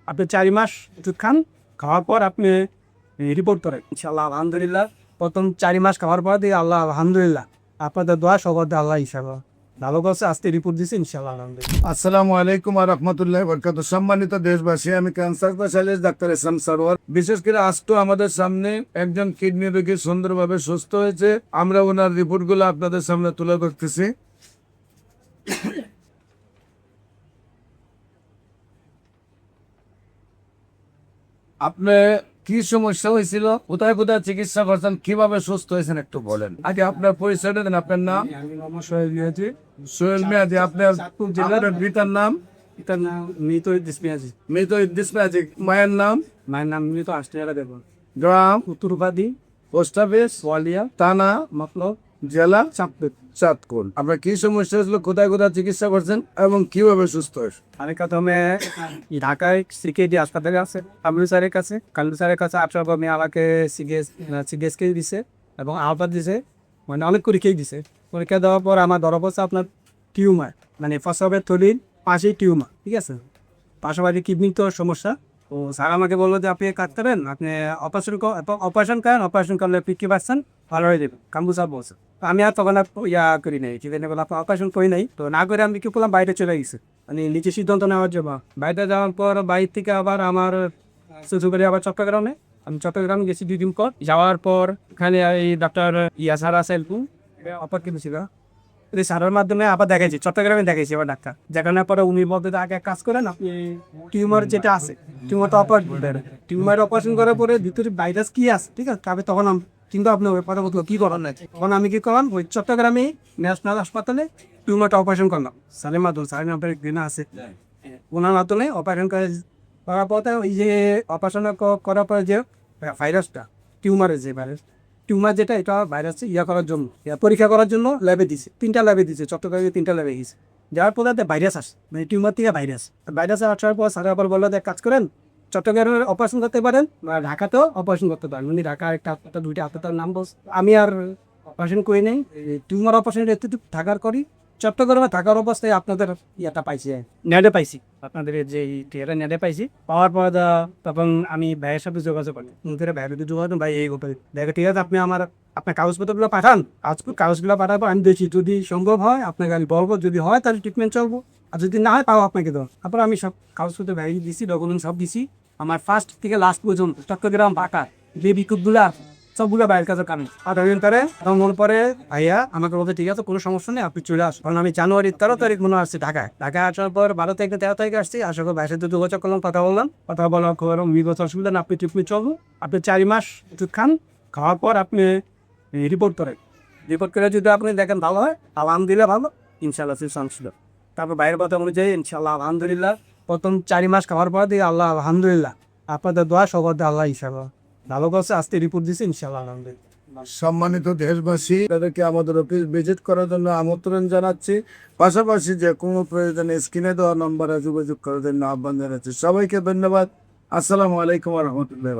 আপনি 4 মাস ওষুধ খান, খাওয়ার পর আপনি রিপোর্ট করেন। ইনশাআল্লাহ আলহামদুলিল্লাহ প্রথম 4 মাস খাওয়ার পর দিয়ে আল্লাহ আলহামদুলিল্লাহ আপনাদের দোয়া সবার আল্লাহ ইনশাআল্লাহ ভালো করছে। আজকে রিপোর্ট দিচ্ছে ইনশাআল্লাহ আলহামদুলিল্লাহ। আসসালামু আলাইকুম ওয়া রাহমাতুল্লাহি ওয়া বারাকাতুহু। সম্মানিত দেশবাসী, আমি ক্যান্সার স্পেশালিস্ট ডাক্তার ইসলাম সরওয়ার। বিশেষ করে আজ তো আমাদের সামনে একজন কিডনি রোগী সুন্দরভাবে সুস্থ হয়েছে। আমরা ওনার রিপোর্টগুলো আপনাদের সামনে তুলে ধরতেছি। আপনি কি সমস্যা হয়েছিল, কোথায় কোথায় চিকিৎসা করছেন, কিভাবে সুস্থ হয়েছেন একটু বলেন। আগে আপনার পরিচয়টা দেন। আপনার নাম? আমি মোহাম্মদ সোহেল মিয়াজি। সোহেল মিয়াজি। আপনার আপনার পিতার নাম? পিতার নাম মৃত ইদ্রিস মিয়াজি। মৃত ইদ্রিস মিয়াজি। মায়ের নাম? মায়ের নাম মৃত আষ্টিয়ারা দেবন। গ্রাম? উত্তর উপাধি পোস্ট অফিস? ওয়ালিয়া থানা? মতলব জেলা? চাঁদপুর। চাঁদপুর। আপনার কি সমস্যা হয়েছিল, কোথায় কোথায় চিকিৎসা করছেন এবং কিভাবে সুস্থ হয়েছে? আমি প্রথমে ঢাকায় সিকেডি হাসপাতালে আছে কামরু স্যারের কাছে। কামরু স্যারের কাছে আসার পর আমাকে সিগেসকে দিছে এবং আলফা দিছে, মানে অনেক পরীক্ষাই দিছে। পরীক্ষা দেওয়ার পর আমার ধরা পড়ছে আপনার টিউমার, মানে প্রস্রাবের থলির পাশেই টিউমার, ঠিক আছে। পাশাপাশি কিডনির তো সমস্যা। তো স্যার আমাকে বললো যে আপনি কাজ করেন, আপনি অপারেশন করেন, অপারেশন করলে 50% ভালো হয়ে যাবে, কামরু স্যার বলছে। তো আমি আর তখন আর করি নাই, ঠিক আছে, আপনার অপারেশন করি নাই। তো না করে আমি কি করলাম, বাইরে চলে গেছি, মানে নিচে সিদ্ধান্ত নেওয়ার জন্য। বাইরে যাওয়ার পর বাইরে থেকে আবার আমার শ্বশুরবাড়ি আবার চট্টগ্রামে। আমি চট্টগ্রামে গেছি 2 দিন পর। যাওয়ার পর এখানে এই ডাক্তার স্যার আছে অপার কিন্তু ছিল, সারের মাধ্যমে আবার দেখাইছি, চট্টগ্রামে দেখাইছি আবার ডাক্তার। দেখানোর পরে উনি বলতে আগে কাজ করেন, আপনি টিউমার যেটা আছে টিউমারটা অপারেশন করেন। টিউমার অপারেশন করার পরে ভিতরে ভাইরাস কি আছে, ঠিক আছে, তবে তখন কিন্তু আপনি ওই কথা বলতে কি করার নাই। তখন আমি কি করলাম, ওই চট্টগ্রামে ন্যাশনাল হাসপাতালে টিউমারটা অপারেশন করলাম। স্যারের মাধ্যমে, স্যারের নাম্বার দিন আছে, ওনার মাধ্যমে অপারেশন করার পরে ওই যে অপারেশন করার পরে যে ভাইরাসটা, টিউমারের যে ভাইরাস, টিউমার যেটা, এটা ভাইরাস করার জন্য পরীক্ষা করার জন্য ল্যাবে দিছে, 3টা ল্যাবে দিছে, চট্টগ্রামে 3টা ল্যাবে গেছে। যাওয়ার পরে ভাইরাস আসে, মানে টিউমার থেকে ভাইরাস আসার পর স্যার আবার বললো যে কাজ করেন, চট্টগ্রামে অপারেশন করতে পারেন বা ঢাকাতেও অপারেশন করতে পারেন। উনি ঢাকা একটা হাসপাতাল, 2টা হাসপাতাল নাম বলছে। আমি আর অপারেশন করি নাই, টিউমার অপারেশনের এতটুকু থাকার করি। চট্টগ্রামে থাকার অবস্থায় আপনাদের পাইছি, নেটে পাইছি, আপনাদের যে টিয়াটা নেটে পাইছি। পাওয়ার পর তখন আমি ভাইয়ের সাথে যোগাযোগ করি, ভাইয়ের সাথে যোগাযোগ, ভাই এই ব্যাপারে দেখো, ঠিক আছে, আপনি আপনার কাগজপত্রগুলো পাঠান। কাগজগুলো পাঠাবো, আমি দেখি যদি সম্ভব হয় আপনাকে আমি বলবো, যদি হয় তাহলে ট্রিটমেন্ট চলবো, আর যদি না হয় তাও আপনাকে দেবো। তারপর আমি সব কাগজপত্র ভাই দিছি, ডকুমেন্ট সব দিছি। আমার ফার্স্ট থেকে লাস্ট পর্যন্ত চট্টগ্রাম ঢাকা যে বিক্ষোভগুলা সবগুলো বাইরের কাছে কারণ আধার তারে তখন মনে পরে ভাইয়া আমাকে বলতে ঠিক আছে, কোনো সমস্যা নেই, আপনি চলে আসুন। কারণ আমি জানুয়ারির 13 তারিখ মনে আসছি ঢাকায় আসার পর 12 থেকে 13 তারিখে আসছি। আসার পর ভাইয়ের সাথে যোগাযোগ করলাম, কথা বললাম, কথা বলার খবর বিগত অসুবিধা না, আপনি ট্রিটমেন্ট চলবো, আপনি 4 মাস ওষুধ খান, খাওয়ার পর আপনি রিপোর্ট করেন। রিপোর্ট করে যদি আপনি দেখেন ভালো হয় আলহামদুলিল্লাহ, ভালো ইনশাল্লাহ ছিল। তারপর বাইরের কথা অনুযায়ী ইনশাল্লাহ আলহামদুলিল্লাহ প্রথম 4 মাস খাওয়ার পর দিয়ে আল্লাহ আলহামদুলিল্লাহ আপনাদের দোয়া সবার আল্লাহ ইনশাল্লাহ ভালো করছে। আজকে রিপোর্ট দিচ্ছে ইনশাল্লাহ আলহামদুলিল্লাহ। সম্মানিত দেশবাসী, তাদেরকে আমাদের অফিস ভিজিট করার জন্য আমন্ত্রণ জানাচ্ছি। পাশাপাশি যে কোনো প্রয়োজনে স্ক্রিনে দেওয়া নম্বরে যোগাযোগ করার জন্য আহ্বান জানাচ্ছি। সবাইকে ধন্যবাদ। আসসালামু আলাইকুম ওয়া রাহমাতুল্লাহি।